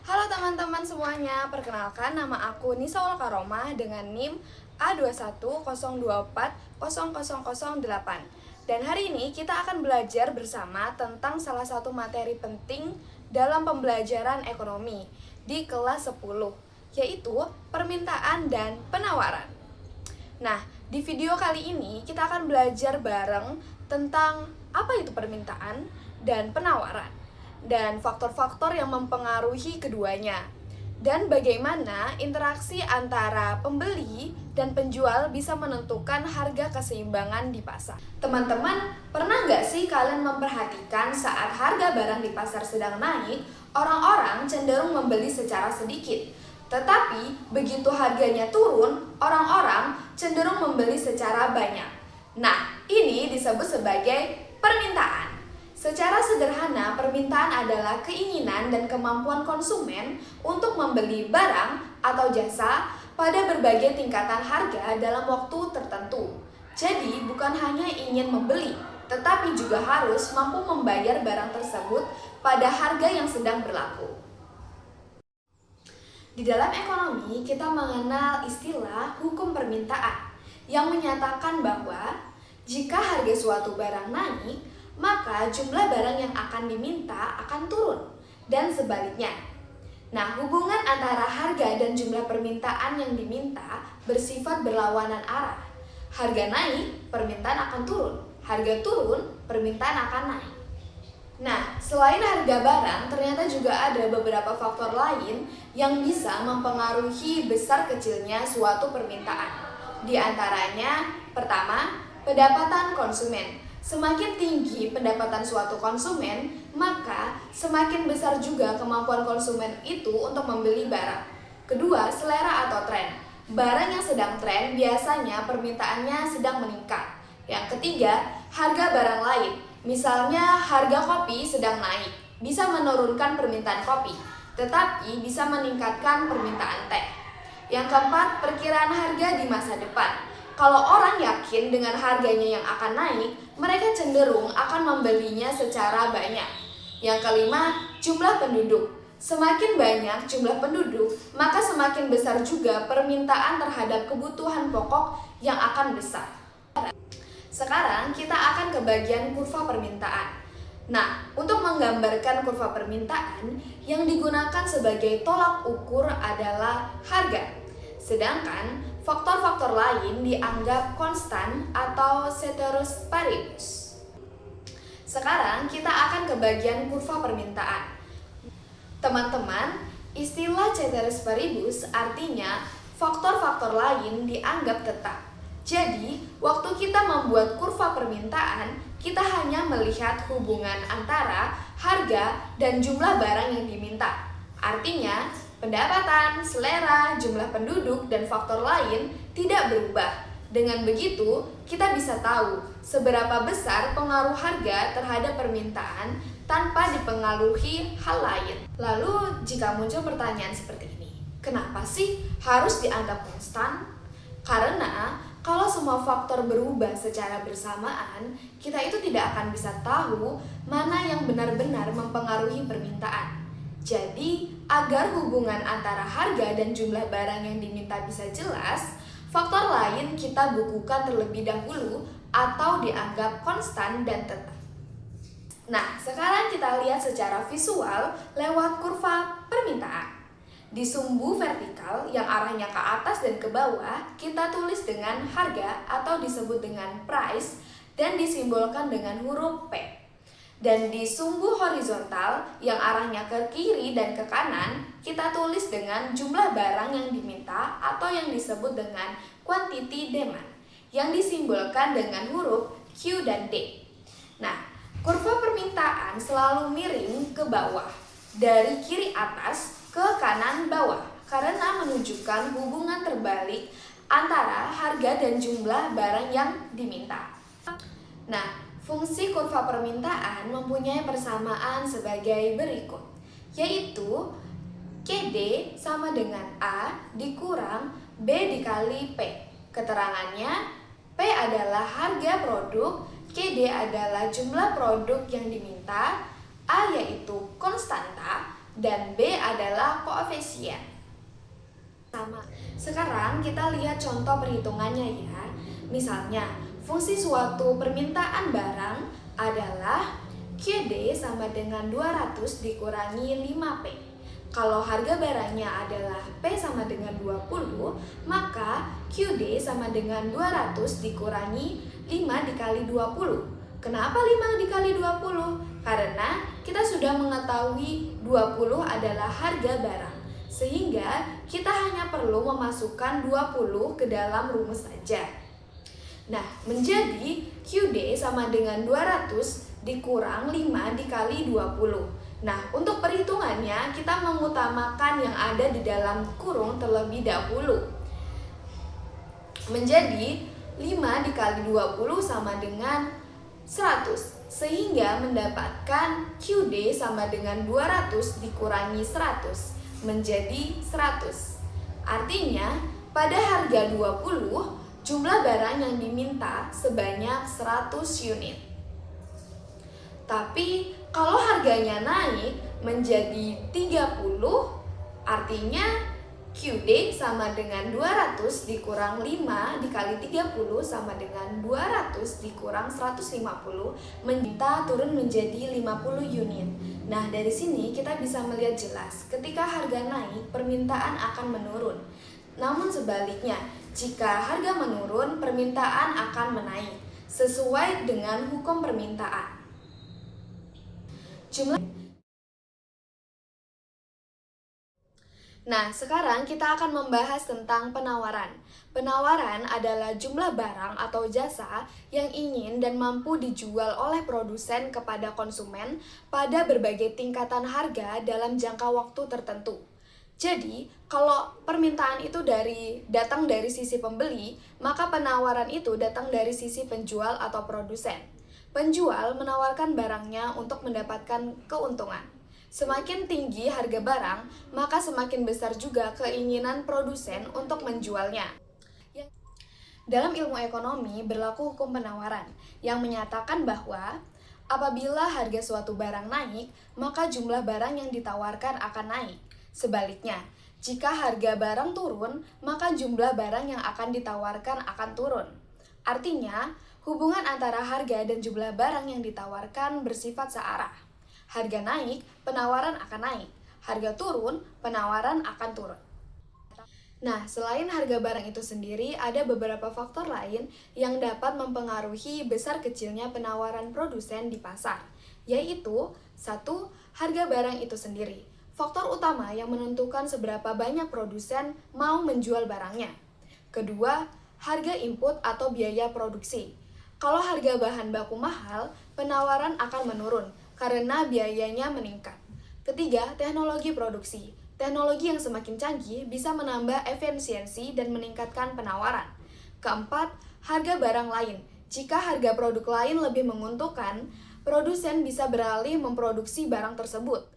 Halo teman-teman semuanya, perkenalkan nama aku Nisa Karomah dengan NIM A2102400008. Dan hari ini kita akan belajar bersama tentang salah satu materi penting dalam pembelajaran ekonomi di kelas 10, yaitu permintaan dan penawaran. Nah, di video kali ini kita akan belajar bareng tentang apa itu permintaan dan penawaran, dan faktor-faktor yang mempengaruhi keduanya, dan bagaimana interaksi antara pembeli dan penjual bisa menentukan harga keseimbangan di pasar. Teman-teman, pernah nggak sih kalian memperhatikan saat harga barang di pasar sedang naik, orang-orang cenderung membeli secara sedikit. Tetapi begitu harganya turun, orang-orang cenderung membeli secara banyak. Nah, ini disebut sebagai permintaan. Secara sederhana, permintaan adalah keinginan dan kemampuan konsumen untuk membeli barang atau jasa pada berbagai tingkatan harga dalam waktu tertentu. Jadi, bukan hanya ingin membeli, tetapi juga harus mampu membayar barang tersebut pada harga yang sedang berlaku. Di dalam ekonomi, kita mengenal istilah hukum permintaan yang menyatakan bahwa jika harga suatu barang naik, maka jumlah barang yang akan diminta akan turun, dan sebaliknya. Nah, hubungan antara harga dan jumlah permintaan yang diminta bersifat berlawanan arah. Harga naik, permintaan akan turun. Harga turun, permintaan akan naik. Nah, selain harga barang, ternyata juga ada beberapa faktor lain yang bisa mempengaruhi besar kecilnya suatu permintaan. Di antaranya, pertama, pendapatan konsumen. Semakin tinggi pendapatan suatu konsumen, maka semakin besar juga kemampuan konsumen itu untuk membeli barang. Kedua, selera atau tren. Barang yang sedang tren biasanya permintaannya sedang meningkat. Yang ketiga, harga barang lain. Misalnya harga kopi sedang naik, bisa menurunkan permintaan kopi, tetapi bisa meningkatkan permintaan teh. Yang keempat, perkiraan harga di masa depan. Kalau orang yakin dengan harganya yang akan naik, mereka cenderung akan membelinya secara banyak. Yang kelima, jumlah penduduk. Semakin banyak jumlah penduduk, maka semakin besar juga permintaan terhadap kebutuhan pokok yang akan besar. Sekarang kita akan ke bagian kurva permintaan. Nah, untuk menggambarkan kurva permintaan, yang digunakan sebagai tolak ukur adalah harga. Sedangkan faktor-faktor lain dianggap konstan atau ceteris paribus. Sekarang kita akan ke bagian kurva permintaan. Teman-teman, istilah ceteris paribus artinya faktor-faktor lain dianggap tetap. Jadi, waktu kita membuat kurva permintaan, kita hanya melihat hubungan antara harga dan jumlah barang yang diminta. Artinya, pendapatan, selera, jumlah penduduk, dan faktor lain tidak berubah. Dengan begitu, kita bisa tahu seberapa besar pengaruh harga terhadap permintaan tanpa dipengaruhi hal lain. Lalu, jika muncul pertanyaan seperti ini, kenapa sih harus dianggap konstan? Karena kalau semua faktor berubah secara bersamaan, kita itu tidak akan bisa tahu mana yang benar-benar mempengaruhi permintaan. Jadi, agar hubungan antara harga dan jumlah barang yang diminta bisa jelas, faktor lain kita bukukan terlebih dahulu atau dianggap konstan dan tetap. Nah, sekarang kita lihat secara visual lewat kurva permintaan. Di sumbu vertikal yang arahnya ke atas dan ke bawah, kita tulis dengan harga atau disebut dengan price dan disimbolkan dengan huruf P. Dan di sumbu horizontal yang arahnya ke kiri dan ke kanan, kita tulis dengan jumlah barang yang diminta atau yang disebut dengan quantity demand, yang disimbolkan dengan huruf Q dan D. Nah, kurva permintaan selalu miring ke bawah, dari kiri atas ke kanan bawah, karena menunjukkan hubungan terbalik antara harga dan jumlah barang yang diminta. Nah, fungsi kurva permintaan mempunyai persamaan sebagai berikut, yaitu KD sama dengan A dikurang B dikali P. Keterangannya, P adalah harga produk, KD adalah jumlah produk yang diminta, A yaitu konstanta, dan B adalah koefisien. Sama. Sekarang kita lihat contoh perhitungannya ya. Misalnya, fungsi suatu permintaan barang adalah QD sama dengan 200 dikurangi 5P. Kalau harga barangnya adalah P sama dengan 20, maka QD sama dengan 200 dikurangi 5 dikali 20. Kenapa 5 dikali 20? Karena kita sudah mengetahui 20 adalah harga barang. Sehingga kita hanya perlu memasukkan 20 ke dalam rumus saja. Nah, menjadi QD sama dengan 200 dikurang 5 dikali 20. Nah, untuk perhitungannya kita mengutamakan yang ada di dalam kurung terlebih dahulu. Menjadi 5 dikali 20 sama dengan 100. Sehingga mendapatkan QD sama dengan 200 dikurangi 100 menjadi 100. Artinya, pada harga 20, jumlah barang yang diminta sebanyak 100 unit. Tapi kalau harganya naik menjadi 30, artinya QD sama dengan 200 dikurang 5 dikali 30 sama dengan 200 dikurang 150, minta turun menjadi 50 unit. Nah, dari sini kita bisa melihat jelas ketika harga naik, permintaan akan menurun. Namun sebaliknya, jika harga menurun, permintaan akan menaik sesuai dengan hukum permintaan. Nah, sekarang kita akan membahas tentang penawaran. Penawaran adalah jumlah barang atau jasa yang ingin dan mampu dijual oleh produsen kepada konsumen pada berbagai tingkatan harga dalam jangka waktu tertentu. Jadi, kalau permintaan itu datang dari sisi pembeli, maka penawaran itu datang dari sisi penjual atau produsen. Penjual menawarkan barangnya untuk mendapatkan keuntungan. Semakin tinggi harga barang, maka semakin besar juga keinginan produsen untuk menjualnya. Dalam ilmu ekonomi berlaku hukum penawaran yang menyatakan bahwa apabila harga suatu barang naik, maka jumlah barang yang ditawarkan akan naik. Sebaliknya, jika harga barang turun, maka jumlah barang yang akan ditawarkan akan turun. Artinya, hubungan antara harga dan jumlah barang yang ditawarkan bersifat searah. Harga naik, penawaran akan naik. Harga turun, penawaran akan turun. Nah, selain harga barang itu sendiri, ada beberapa faktor lain yang dapat mempengaruhi besar kecilnya penawaran produsen di pasar, yaitu 1. Harga barang itu sendiri. Faktor utama yang menentukan seberapa banyak produsen mau menjual barangnya. Kedua, harga input atau biaya produksi. Kalau harga bahan baku mahal, penawaran akan menurun karena biayanya meningkat. Ketiga, teknologi produksi. Teknologi yang semakin canggih bisa menambah efisiensi dan meningkatkan penawaran. Keempat, harga barang lain. Jika harga produk lain lebih menguntungkan, produsen bisa beralih memproduksi barang tersebut.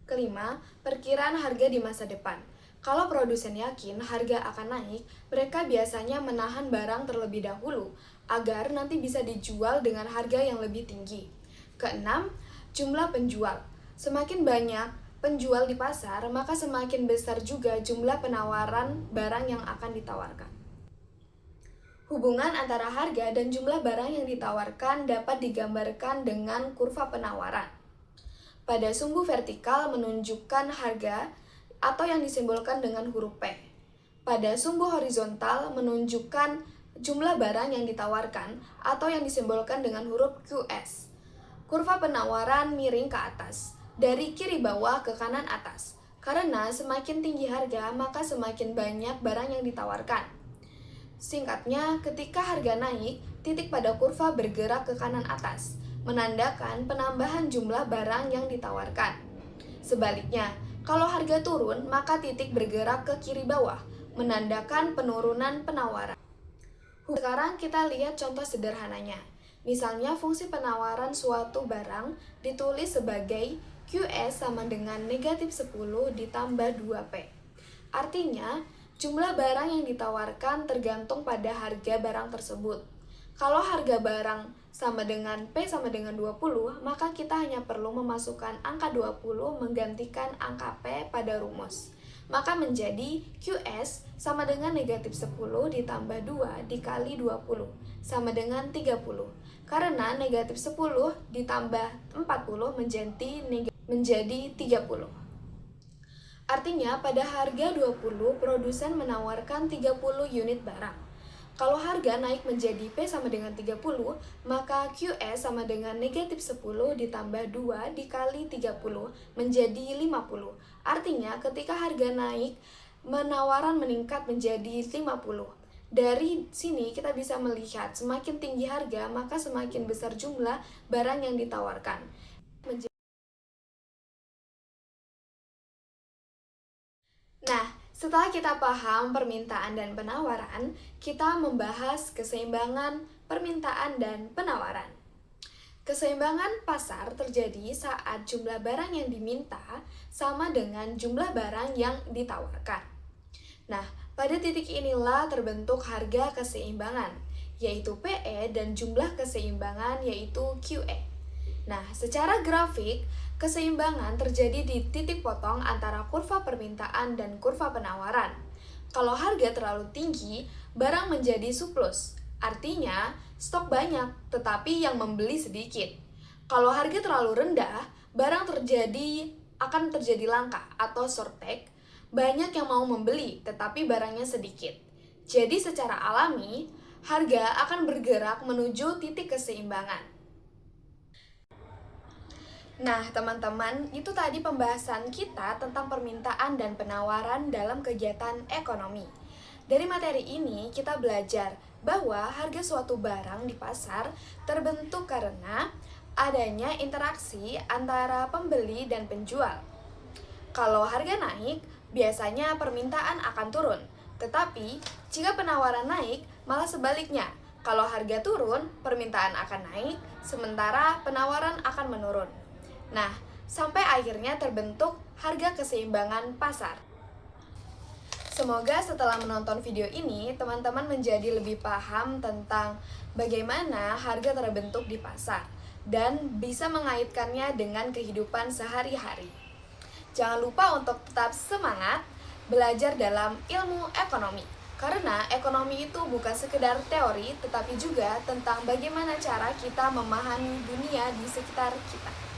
Kelima, perkiraan harga di masa depan. Kalau produsen yakin harga akan naik, mereka biasanya menahan barang terlebih dahulu agar nanti bisa dijual dengan harga yang lebih tinggi. Keenam, jumlah penjual. Semakin banyak penjual di pasar, maka semakin besar juga jumlah penawaran barang yang akan ditawarkan. Hubungan antara harga dan jumlah barang yang ditawarkan dapat digambarkan dengan kurva penawaran. Pada sumbu vertikal menunjukkan harga atau yang disimbolkan dengan huruf P. Pada sumbu horizontal menunjukkan jumlah barang yang ditawarkan atau yang disimbolkan dengan huruf QS. Kurva penawaran miring ke atas, dari kiri bawah ke kanan atas. Karena semakin tinggi harga, maka semakin banyak barang yang ditawarkan. Singkatnya, ketika harga naik, titik pada kurva bergerak ke kanan atas, menandakan penambahan jumlah barang yang ditawarkan. Sebaliknya, kalau harga turun, maka titik bergerak ke kiri bawah, menandakan penurunan penawaran. Sekarang kita lihat contoh sederhananya. Misalnya fungsi penawaran suatu barang ditulis sebagai QS sama dengan negatif 10 ditambah 2P. Artinya, jumlah barang yang ditawarkan tergantung pada harga barang tersebut. Kalau harga barang sama dengan P sama dengan 20, maka kita hanya perlu memasukkan angka 20 menggantikan angka P pada rumus. Maka menjadi QS sama dengan negatif 10 ditambah 2 dikali 20 sama dengan 30. Karena negatif 10 ditambah 40 menjadi 30. Artinya pada harga 20, produsen menawarkan 30 unit barang. Kalau harga naik menjadi P sama dengan 30, maka QS sama dengan negatif 10 ditambah 2 dikali 30 menjadi 50. Artinya ketika harga naik, penawaran meningkat menjadi 50. Dari sini kita bisa melihat semakin tinggi harga, maka semakin besar jumlah barang yang ditawarkan. Nah, setelah kita paham permintaan dan penawaran, kita membahas keseimbangan permintaan dan penawaran. Keseimbangan pasar terjadi saat jumlah barang yang diminta sama dengan jumlah barang yang ditawarkan. Nah, pada titik inilah terbentuk harga keseimbangan, yaitu PE, dan jumlah keseimbangan yaitu QE. Nah, secara grafik, keseimbangan terjadi di titik potong antara kurva permintaan dan kurva penawaran. Kalau harga terlalu tinggi, barang menjadi surplus. Artinya, stok banyak, tetapi yang membeli sedikit. Kalau harga terlalu rendah, barang akan terjadi langka atau shortage. Banyak yang mau membeli, tetapi barangnya sedikit. Jadi secara alami, harga akan bergerak menuju titik keseimbangan. Nah, teman-teman, itu tadi pembahasan kita tentang permintaan dan penawaran dalam kegiatan ekonomi. Dari materi ini, kita belajar bahwa harga suatu barang di pasar terbentuk karena adanya interaksi antara pembeli dan penjual. Kalau harga naik, biasanya permintaan akan turun. Tetapi, jika penawaran naik, malah sebaliknya. Kalau harga turun, permintaan akan naik, sementara penawaran akan menurun. Nah, sampai akhirnya terbentuk harga keseimbangan pasar. Semoga setelah menonton video ini, teman-teman menjadi lebih paham tentang bagaimana harga terbentuk di pasar dan bisa mengaitkannya dengan kehidupan sehari-hari. Jangan lupa untuk tetap semangat belajar dalam ilmu ekonomi. Karena ekonomi itu bukan sekedar teori, tetapi juga tentang bagaimana cara kita memahami dunia di sekitar kita.